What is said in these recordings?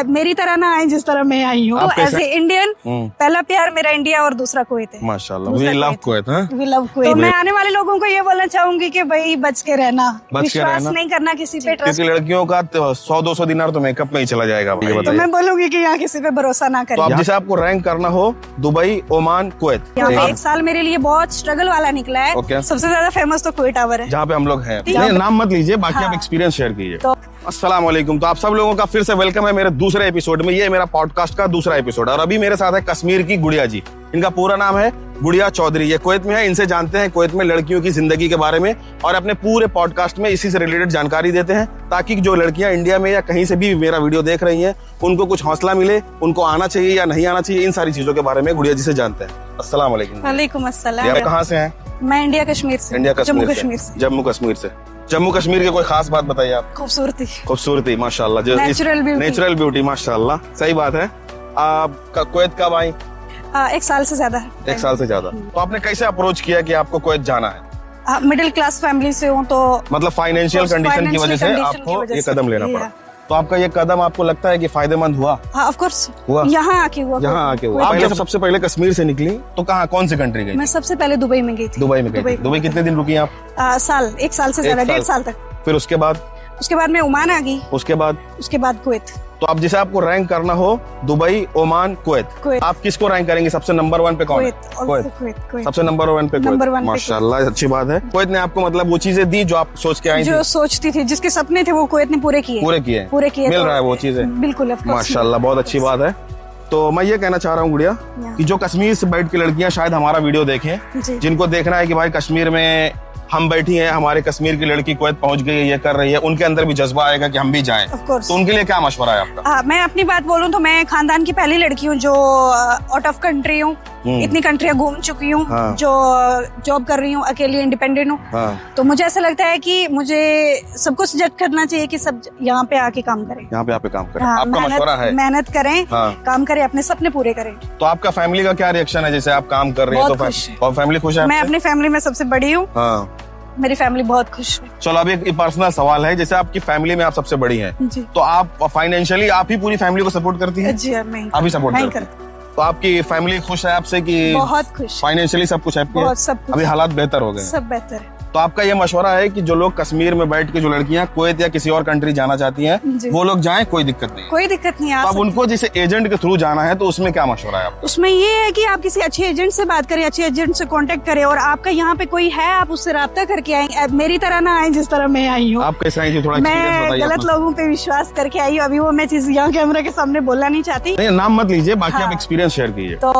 मेरी तरह ना आए जिस तरह मैं आई हूँ। तो एज ए इंडियन पहला प्यार मेरा इंडिया और दूसरा कुवैत है। माशाल्लाह, we love Kuwait. We love Kuwait. तो मैं आने वाले लोगों को ये बोलना चाहूंगी कि भाई बच के रहना, विश्वास नहीं करना किसी पे, ट्रस्ट। क्योंकि लड़कियों का 100-200 दिनार तो मेकअप में ही चला जाएगा। तो मैं बोलूंगी कि यहाँ किसी पे भरोसा ना करें। तो जैसे आपको रैंक करना हो दुबई, ओमान, कुवैत, यहाँ पे 1 साल मेरे लिए बहुत स्ट्रगल वाला निकला है। सबसे ज्यादा फेमस तो कुवैत टावर है, जहाँ पे हम लोग हैं। नाम मत लीजिए, बाकी आप एक्सपीरियंस शेयर कीजिए। अस्सलाम वालेकुम। तो आप सब लोगों का फिर से वेलकम है मेरे दूसरे एपिसोड में। ये मेरा पॉडकास्ट का दूसरा एपिसोड और अभी मेरे साथ है कश्मीर की गुड़िया जी। इनका पूरा नाम है गुड़िया चौधरी। ये कुवैत में है। इनसे जानते हैं कुवैत में लड़कियों की जिंदगी के बारे में और अपने पूरे पॉडकास्ट में इसी से रिलेटेड जानकारी देते हैं, ताकि जो लड़कियां इंडिया में या कहीं से भी मेरा वीडियो देख रही हैं उनको कुछ हौसला मिले, उनको आना चाहिए या नहीं आना चाहिए, इन सारी चीजों के बारे में गुड़िया जी से जानते हैं। अस्सलाम वालेकुम। वालेकुम अस्सलाम। कहाँ से हैं? मैं इंडिया कश्मीर से। इंडिया जम्मू कश्मीर से। जम्मू कश्मीर से। जम्मू कश्मीर की कोई खास बात बताइए आप। खूबसूरती माशाल्लाह, जो नेचुरल ब्यूटी माशाल्लाह, सही बात है। आप कुवैत कब आई? 1 साल से ज्यादा। 1 साल से ज्यादा। तो आपने कैसे अप्रोच किया कि आपको कुवैत जाना है? मिडिल क्लास फैमिली से हूँ, तो मतलब फाइनेंशियल कंडीशन की वजह से आपको ये कदम लेना पड़ा। तो आपका ये कदम आपको लगता है कि फायदेमंद हुआ? हाँ, ऑफ कोर्स हुआ। यहाँ आके हुआ। आप सबसे पहले कश्मीर से निकली तो कहाँ, कौन सी कंट्री गई? मैं सबसे पहले दुबई में गई थी। दुबई कितने दिन रुकी आप? 1 साल से ज्यादा, 1.5 साल तक। फिर उसके बाद मैं ओमान आ गई। उसके बाद कुवैत। तो अब जैसे आपको रैंक करना हो दुबई, ओमान, कुवैत, आप किसको रैंक करेंगे? सबसे नंबर 1 पे कौन है? कुवैत। सबसे नंबर 1 पे कुवैत। माशाल्लाह, अच्छी बात है। कुवैत ने आपको मतलब वो चीजें दी जो आप सोच के आई थी? जो सोचती थी, जिसके सपने थे, वो कुवैत ने पूरे किए। मिल रहा है वो चीजें? बिल्कुल, माशाल्लाह, बहुत अच्छी बात है। तो मैं ये कहना चाह रहा हूँ गुड़िया कि जो कश्मीर से बैठ के लड़कियां शायद हमारा वीडियो देखें, जिनको देखना है कि भाई कश्मीर में हम बैठी हैं, हमारे कश्मीर की लड़की कुवैत पहुंच गई है, ये कर रही है, उनके अंदर भी जज्बा आएगा कि हम भी जाएं। तो उनके लिए क्या मशवरा है आपका? मैं अपनी बात बोलूं तो मैं खानदान की पहली लड़की हूँ जो आउट ऑफ कंट्री हूँ। इतनी कंट्रियां घूम चुकी हूँ। जो जॉब कर रही हूँ, अकेली इंडिपेंडेंट हूँ। तो मुझे ऐसा लगता है कि मुझे सबको सजेस्ट करना चाहिए कि सब यहाँ पे आके काम करें। आपका मशवरा है? मेहनत करें, काम करें, अपने सपने पूरे करें। तो आपका फैमिली का क्या रिएक्शन है? जैसे आप काम कर रही है तो फैमिली खुश है? मैं अपनी फैमिली में सबसे बड़ी हूँ। मेरी फैमिली बहुत खुश है। चलो, अब एक पर्सनल सवाल है, जैसे आपकी फैमिली में आप सबसे बड़ी हैं, तो आप फाइनेंशियली आप ही पूरी फैमिली को सपोर्ट करती हैं? जी, आप ही सपोर्ट करती हैं। तो आपकी फैमिली खुश है आपसे कि? बहुत खुश। फाइनेंशियली सब कुछ है? अभी हालात बेहतर हो गए? सब बेहतर है। तो आपका ये मशवरा है कि जो लोग कश्मीर में बैठ के जो लड़कियां कुवैत या किसी और कंट्री जाना चाहती हैं, वो लोग जाएं, कोई दिक्कत नहीं? कोई दिक्कत नहीं है। तो अब उनको जैसे एजेंट के थ्रू जाना है तो उसमें क्या मशवरा है आपका? उसमें ये है कि आप किसी अच्छे एजेंट से बात करें, अच्छे एजेंट से कांटेक्ट करें, और आपका यहाँ पे कोई है आप उससे राब्ता करके आए। मेरी तरह ना आए जिस तरह मैं आई हूँ। आप कैसे आई थी? थोड़ा मैं गलत लोगों पे विश्वास करके आई हूँ। अभी वो मैं चीज यहाँ कैमरा के सामने बोलना नहीं चाहती। नाम मत लीजिए, बाकी आप एक्सपीरियंस शेयर कीजिए। तो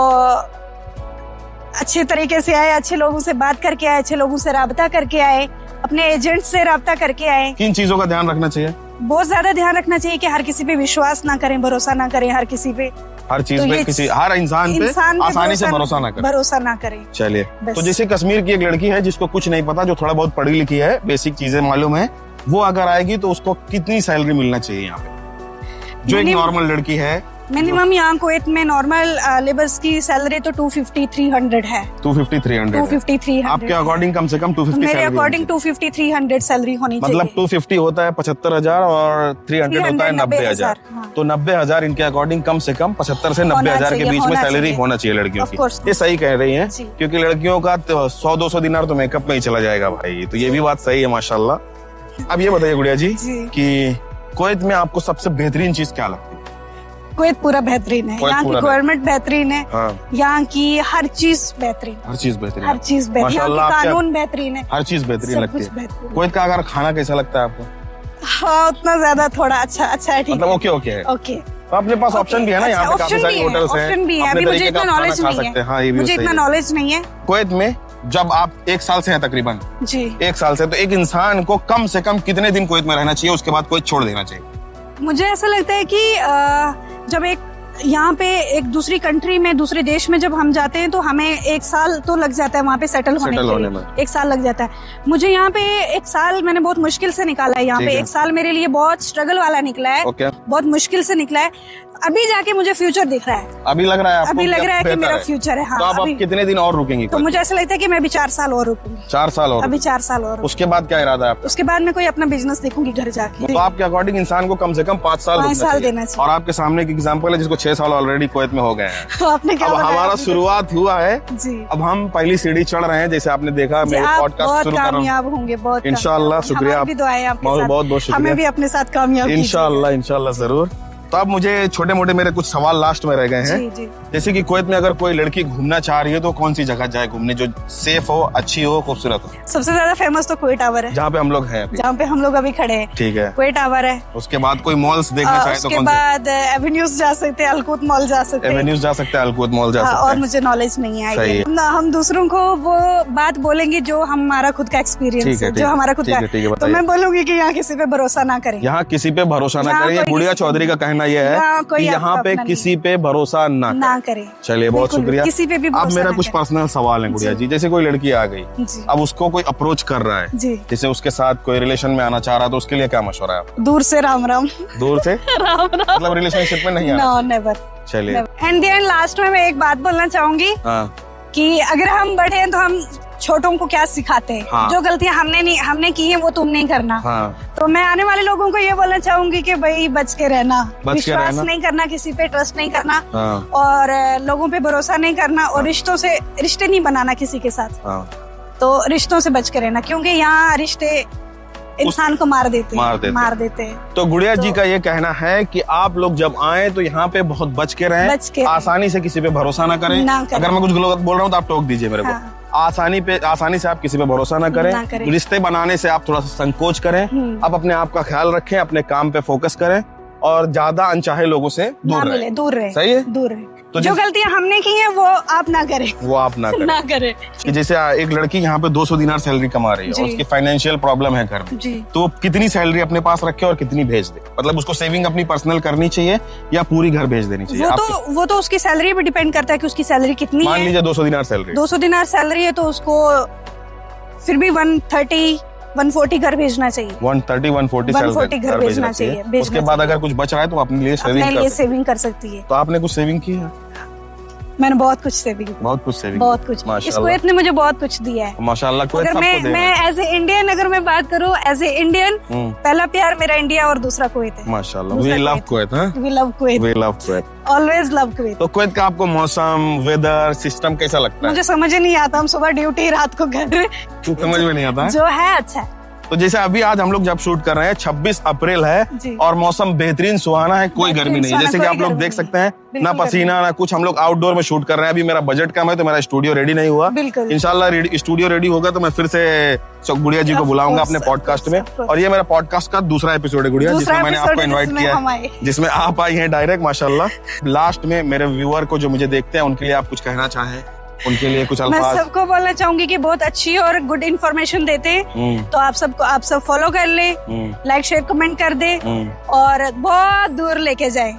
अच्छे तरीके से आए, अच्छे लोगों से बात करके आए, अच्छे लोगों से राब्ता करके आए, अपने एजेंट से राब्ता करके आए। किन चीजों का ध्यान रखना चाहिए? बहुत ज्यादा ध्यान रखना चाहिए कि हर किसी पे विश्वास ना करें, भरोसा ना करें हर किसी पे, हर चीज पे, हर इंसान पे आसानी से भरोसा ना करें। चलिए, तो जैसे कश्मीर की एक लड़की है जिसको कुछ नहीं पता, जो थोड़ा बहुत पढ़ी लिखी है, बेसिक चीजें मालूम है, वो अगर आएगी तो उसको कितनी सैलरी मिलना चाहिए यहाँ पे? जो एक नॉर्मल लड़की है मिनिमम यहाँ कुवैत में नॉर्मल लेबर्स की सैलरी तो 250-300 है। 250-300 आपके अकॉर्डिंग कम से कम 250? मेरे अकॉर्डिंग 250-300 सैलरी होनी चाहिए। मतलब 250 होता है 75,000 और 300 होता है 90,000। तो 90,000 इनके अकॉर्डिंग कम से कम 75 से 90,000 के बीच में सैलरी होना चाहिए लड़कियों की। ये सही कह रही है, क्योंकि लड़कियों का 100-200 दिनार तो मेकअप में ही चला जाएगा भाई। तो ये भी बात सही है माशाल्लाह। अब ये बताइए गुड़िया जी कि कुवैत में आपको सबसे बेहतरीन चीज क्या लगती है? कुवैत पूरा बेहतरीन है। यहाँ की गवर्नमेंट बेहतरीन है। यहाँ की हर चीज बेहतरीन। हर चीज बेहतरीन लगती है। कुवैत का अगर खाना कैसा लगता है आपको? हाँ, उतना ज्यादा थोड़ा अच्छा है, ठीक है। ओके तो अपने पास ऑप्शन भी है ना, यहाँ पे काफी सारी होटल्स हैं। ऑप्शन भी है। अभी मुझे इतना नॉलेज नहीं है। हाँ, ये भी मुझे इतना नॉलेज नहीं है। कुवैत में जब आप 1 साल से हैं तकरीबन जी, 1 साल से, तो एक इंसान को कम से कम कितने दिन कुवैत में रहना चाहिए, उसके बाद कुवैत छोड़ देना चाहिए? मुझे ऐसा लगता है कि जब एक यहाँ पे एक दूसरी कंट्री में, दूसरे देश में जब हम जाते हैं तो हमें 1 साल तो लग जाता है वहाँ पे सेटल होने के लिए। 1 साल लग जाता है। मुझे यहाँ पे 1 साल मैंने बहुत मुश्किल से निकाला है। यहाँ पे 1 साल मेरे लिए बहुत स्ट्रगल वाला निकला है। बहुत मुश्किल से निकला है। अभी जाके मुझे फ्यूचर दिख रहा है। अभी लग रहा है आपको? अभी लग रहा है कि मेरा फ्यूचर है। हाँ, तो आप कितने दिन और रुकेंगी? तो मुझे ऐसा लगता है कि मैं अभी 4 साल और रुकूंगी। 4 साल और? अभी 4 साल और। उसके बाद क्या इरादा है आपका? उसके बाद मैं कोई अपना बिजनेस देखूंगी घर जाके। तो आपके अकॉर्डिंग इंसान को कम से कम 5 साल देना चाहिए। और आपके सामने एक एग्जाम्पल है जिसको 6 साल ऑलरेडी कुवैत में हो गए हैं। आपने क्या अब हमारा शुरुआत हुआ है जी। अब हम पहली सीढ़ी चढ़ रहे हैं। जैसे आपने देखा मेरे पॉडकास्ट शुरू कर रहा हूं। कामयाब होंगे बहुत इंशाल्लाह। शुक्रिया, बहुत बहुत शुक्रिया। हमें भी अपने साथ कामयाब इंशाल्लाह जरूर। तो अब मुझे छोटे मोटे मेरे कुछ सवाल लास्ट में रह गए हैं। जी। जैसे कि कुवैत में अगर कोई लड़की घूमना चाह रही है तो कौन सी जगह जाए घूमने जो सेफ हो, अच्छी हो, खूबसूरत हो? सबसे ज्यादा फेमस तो कुवैत टावर है, जहाँ पे हम लोग हैं अभी खड़े हैं। ठीक है, कुवैत टावर है। उसके बाद कोई मॉल्स देखना चाहे तो उसके बाद एवेन्यूज जा सकते हैं, अलकुत मॉल जा सकते हैं। एवेन्यूज जा सकते हैं, अलकुत मॉल जा सकते हैं। और मुझे नॉलेज नहीं है। हम दूसरों को वो बात बोलेंगे जो हमारा खुद का एक्सपीरियंस है, जो हमारा खुद का। तो मैं बोलूंगी कि यहाँ किसी पे भरोसा ना करें। यहाँ किसी पे भरोसा ना करें। ये गुड़िया चौधरी का कहना यह है कि यहाँ पे किसी पे भरोसा ना करें। चलिए, बहुत शुक्रिया। किसी पे भी अब मेरा कुछ पर्सनल सवाल है गुड़िया जी। जैसे कोई लड़की आ गई, अब उसको कोई अप्रोच कर रहा है, जैसे उसके साथ कोई रिलेशन में आना चाह रहा है, तो उसके लिए क्या मशवरा है आपका? दूर से राम राम। दूर से राम राम, मतलब रिलेशनशिप में नहीं आना? नेवर। चलिए, एंड लास्ट में मैं एक बात बोलना चाहूंगी कि अगर हम बड़े हैं तो हम छोटों को क्या सिखाते हैं। जो गलतियां हमने की है वो तुम नहीं करना। तो मैं आने वाले लोगों को ये बोलना चाहूंगी कि भाई बच के रहना, विश्वास नहीं करना, किसी पे ट्रस्ट नहीं करना, और लोगों पे भरोसा नहीं करना, और रिश्ते नहीं बनाना किसी के साथ। तो रिश्तों से बच के रहना, क्योंकि यहाँ रिश्ते इंसान को मार देते हैं। तो गुड़िया जी का ये कहना है कि आप लोग जब आए तो यहाँ पे बहुत बच के रहें, आसानी से किसी पे भरोसा ना करें। अगर मैं कुछ गलत बोल रहा हूँ तो आप टोक दीजिए मेरे को। आसानी से आप किसी पे भरोसा ना करें। रिश्ते बनाने से आप थोड़ा सा संकोच करें। आप अपने आप का ख्याल रखें, अपने काम पे फोकस करें, और ज्यादा अनचाहे लोगों से दूर रहे। सही है, दूर रहे। तो जो गलतियां हमने की हैं वो आप ना करें। ना करें। कि जैसे एक लड़की यहाँ पे 200 दिनार सैलरी कमा रही है और उसकी फाइनेंशियल प्रॉब्लम है घर में, तो कितनी सैलरी अपने पास रखे और कितनी भेज दे? मतलब उसको सेविंग अपनी पर्सनल करनी चाहिए या पूरी घर भेज देनी चाहिए? वो तो उसकी सैलरी पे डिपेंड करता है कि उसकी सैलरी कितनी है। मान लीजिए 200 दिनार सैलरी है तो उसको फिर भी 140 घर भेजना चाहिए। 140 घर भेजना चाहिए। उसके बाद अगर कुछ बच रहा है तो अपने लिए सेविंग कर सकती है। तो आपने कुछ सेविंग की है? मैंने बहुत कुछ सेविंग। इस कुवैत ने मुझे बहुत कुछ दिया है माशाल्लाह। अगर मैं एज ए इंडियन अगर मैं बात करूँ, एज ए इंडियन पहला प्यार मेरा इंडिया और दूसरा कुवैत है। माशाल्लाह, we love Kuwait. Always love Kuwait. तो कुवैत का आपको मौसम, वेदर, सिस्टम कैसा लगता है? मुझे समझ ही नहीं आता। हम सुबह ड्यूटी, रात को घर। समझ में नहीं आता जो है अच्छा है। तो जैसे अभी आज हम लोग जब शूट कर रहे हैं 26 अप्रैल है और मौसम बेहतरीन सुहाना है, कोई गर्मी नहीं है। जैसे कि आप लोग देख सकते हैं, ना पसीना ना कुछ। हम लोग आउटडोर में शूट कर रहे हैं। अभी मेरा बजट कम है तो मेरा स्टूडियो रेडी नहीं हुआ। इंशाल्लाह स्टूडियो रेडी होगा तो मैं फिर से गुड़िया जी को बुलाऊंगा अपने पॉडकास्ट में। और ये मेरा पॉडकास्ट का दूसरा एपिसोड है गुड़िया, जिसमें मैंने आपको इन्वाइट किया है, जिसमें आप आई हैं डायरेक्ट। माशाल्लाह। लास्ट में मेरे व्यूअर को जो मुझे देखते हैं उनके लिए आप कुछ कहना चाहें, उनके लिए कुछ अल्फाज? मैं सबको बोलना चाहूंगी कि बहुत अच्छी और गुड इन्फॉर्मेशन देते हैं, तो आप सब फॉलो कर ले, लाइक शेयर कमेंट कर दे, और बहुत दूर लेके जाए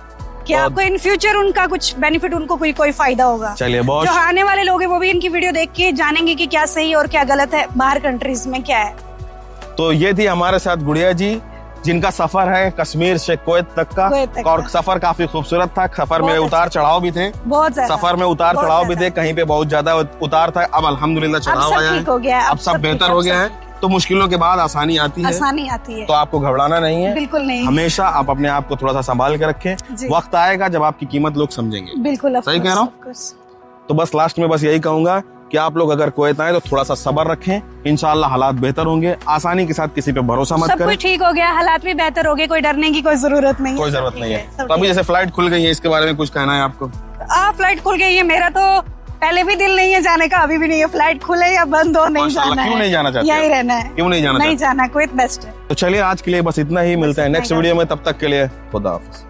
कि आपको इन फ्यूचर उनका कुछ बेनिफिट, उनको कोई फायदा होगा। चलिए, बहुत जो आने वाले लोग हैं वो भी इनकी वीडियो देख के जानेंगे कि क्या सही और क्या गलत है, बाहर कंट्रीज में क्या है। तो ये थी हमारे साथ गुड़िया जी, जिनका सफर है कश्मीर से कुवैत तक का। और सफर काफी खूबसूरत था। सफर में उतार चढ़ाव भी थे, सफर में उतार चढ़ाव भी थे, कहीं पे बहुत ज्यादा उतार था। अब अल्हम्दुलिल्लाह चढ़ाव आया है, अब सब बेहतर हो गया है। तो मुश्किलों के बाद आसानी आती है। तो आपको घबराना नहीं है, बिल्कुल नहीं। हमेशा आप अपने आप को थोड़ा सा संभाल के रखें। वक्त आएगा जब आपकी कीमत लोग समझेंगे। बिल्कुल, सही कह रहा हूँ। तो बस लास्ट में बस यही कहूंगा कि आप लोग अगर कुवैत आए तो थोड़ा सा सब्र रखें। इंशाल्लाह हालात बेहतर होंगे। आसानी के साथ किसी पे भरोसा मत करें। सब कुछ ठीक हो गया, हालात भी बेहतर हो गए, कोई डरने की कोई जरूरत नहीं है। तो अभी जैसे फ्लाइट खुल गई है, इसके बारे में कुछ कहना है आपको? फ्लाइट खुल गई है, मेरा तो पहले भी दिल नहीं है जाने का, अभी भी नहीं है। फ्लाइट खुले या बंद हो, नहीं जाना है। क्यों नहीं जाना चाहते? यही रहना है। क्यों नहीं जाना? नहीं जाना, कुवैत बेस्ट है। तो चलिए आज के लिए बस इतना ही, मिलते हैं नेक्स्ट वीडियो में। तब तक के लिए खुदा हाफिज।